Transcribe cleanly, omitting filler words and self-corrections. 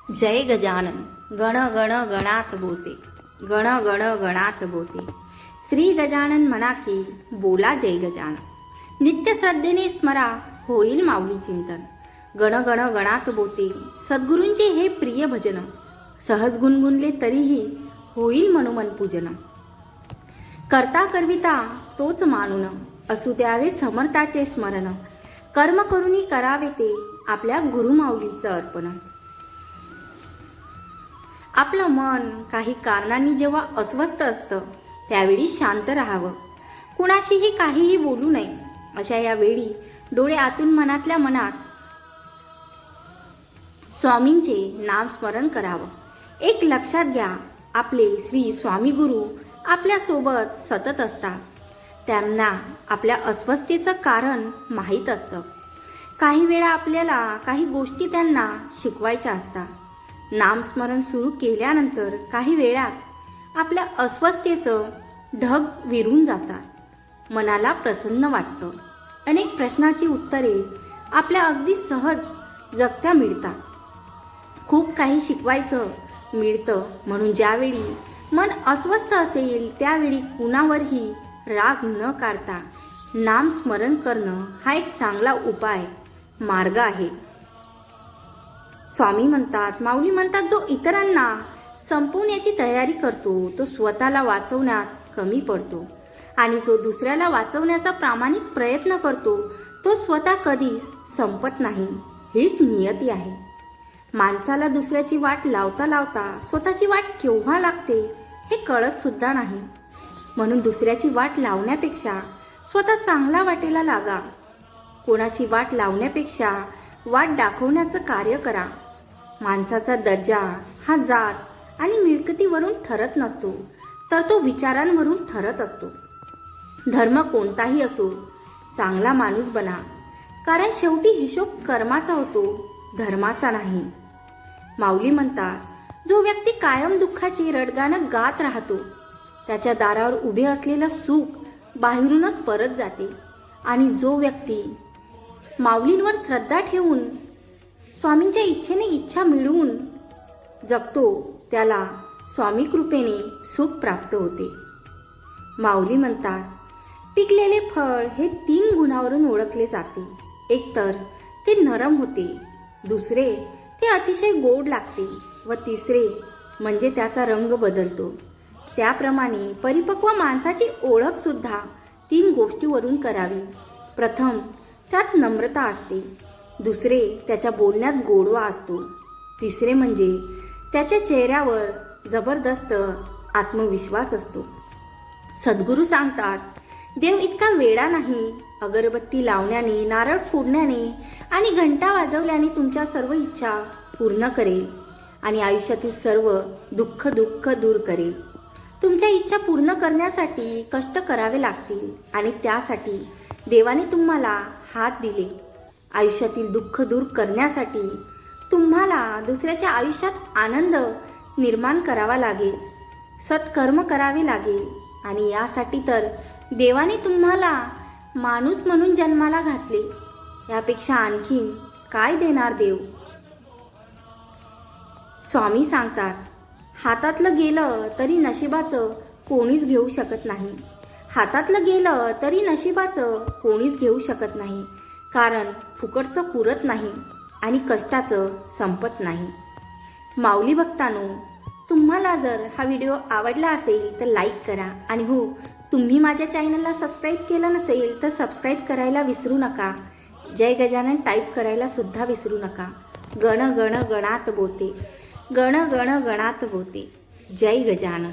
जय गजानन गण गण गणात बोते, गण गण गणात बोते. श्री गजानन म्हणा की बोला जय गजानन. नित्य श्रद्धेने स्मरा होईल माऊली चिंतन. गण गण गणात बोते सद्गुरूंचे हे प्रिय भजन. सहज गुणगुणले तरीही होईल मनोमन पूजन. करता करविता तोच मानून असू द्यावे समर्थाचे स्मरण. कर्म करुनी करावे ते आपल्या गुरुमाऊलीचं अर्पण. आपलं मन काही कारणांनी जेव्हा अस्वस्थ असतं त्यावेळी शांत राहावं, कुणाशीही काहीही बोलू नये. अशा या वेळी डोळे आतून मनातल्या मनात स्वामींचे नाम स्मरण करावं. एक लक्षात घ्या, आपले श्री स्वामी गुरु आपल्या सोबत सतत असतात. त्यांना आपल्या अस्वस्थतेचं कारण माहीत असतं. काही वेळा आपल्याला काही गोष्टी त्यांना शिकवायच्या असतात. नामस्मरण सुरू केल्यानंतर काही वेळात आपल्या अस्वस्थतेचं ढग विरून जातात. मनाला प्रसन्न वाटतं. अनेक प्रश्नांची उत्तरे आपल्या अगदी सहज जगत्या मिळतात. खूप काही शिकवायचं मिळतं. म्हणून ज्यावेळी मन अस्वस्थ असेल त्यावेळी कुणावरही राग न काढता नामस्मरण करणं हा एक चांगला उपाय मार्ग आहे. स्वामी म्हणतात, माऊली म्हणतात, जो इतरांना संपवण्याची तयारी करतो तो स्वतःला वाचवण्यात कमी पडतो, आणि जो दुसऱ्याला वाचवण्याचा प्रामाणिक प्रयत्न करतो तो स्वतः कधीच संपत नाही. हीच नियती आहे. माणसाला दुसऱ्याची वाट लावता लावता स्वतःची वाट केव्हा लागते हे कळत सुद्धा नाही. म्हणून दुसऱ्याची वाट लावण्यापेक्षा स्वतः चांगला वाटेला लागा. कोणाची वाट लावण्यापेक्षा वाट दाखवण्याचं कार्य करा. माणसाचा दर्जा हा जात आणि मिळकतीवरून ठरत नसतो, तर तो विचारांवरून ठरत असतो. धर्म कोणताही असो, चांगला माणूस बना, कारण शेवटी हिशोब कर्माचा होतो, धर्माचा नाही. माऊली म्हणतात, जो व्यक्ती कायम दुःखाची रडगाणं गात राहतो त्याच्या दारावर उभे असलेलं सुख बाहेरूनच परत जाते. आणि जो व्यक्ती माऊलींवर श्रद्धा ठेवून स्वामींच्या इच्छेने इच्छा मिळवून जगतो त्याला स्वामी कृपेने सुख प्राप्त होते. माऊली म्हणतात, पिकलेले फळ हे 3 गुणावरून ओळखले जाते. एक तर ते नरम होते, दुसरे ते अतिशय गोड लागते व तिसरे म्हणजे त्याचा रंग बदलतो. त्याप्रमाणे परिपक्व माणसाची ओळख सुद्धा 3 गोष्टीवरून करावी. प्रथम, त्यात नम्रता असते. दुसरे, त्याच्या बोलण्यात गोडवा असतो. तिसरे म्हणजे त्याच्या चेहऱ्यावर जबरदस्त आत्मविश्वास असतो. सद्गुरू सांगतात, देव इतका वेडा नाही. अगरबत्ती लावण्याने, नारळ फोडण्याने आणि घंटा वाजवल्याने तुमच्या सर्व इच्छा पूर्ण करेल आणि आयुष्यातील सर्व दुःख दूर करेल. तुमच्या इच्छा पूर्ण करण्यासाठी कष्ट करावे लागतील आणि त्यासाठी देवाने तुम्हाला हात दिले. आयुष्यातील दुःख दूर करण्यासाठी तुम्हाला दुसऱ्याच्या आयुष्यात आनंद निर्माण करावा लागेल, सत्कर्म करावे लागेल. आणि यासाठी तर देवाने तुम्हाला माणूस म्हणून जन्माला घातले. यापेक्षा आणखी काय देणार देव? स्वामी सांगतात, हातातलं गेलं तरी नशिबाचं कोणीच घेऊ शकत नाही. हातातलं गेलं तरी नशिबाचं कोणीच घेऊ शकत नाही, कारण फुकटचं पुरत नाही आणि कष्टाचं संपत नाही. माऊली भक्तांनो, तुम्हाला जर हा व्हिडिओ आवडला असेल तर लाईक करा. आणि हो, तुम्ही माझ्या चॅनलला सबस्क्राईब केलं नसेल तर सबस्क्राईब करायला विसरू नका. जय गजानन टाईप करायला सुद्धा विसरू नका. गण गण गणात बोते, गण गण गणात बोते. जय गजानन.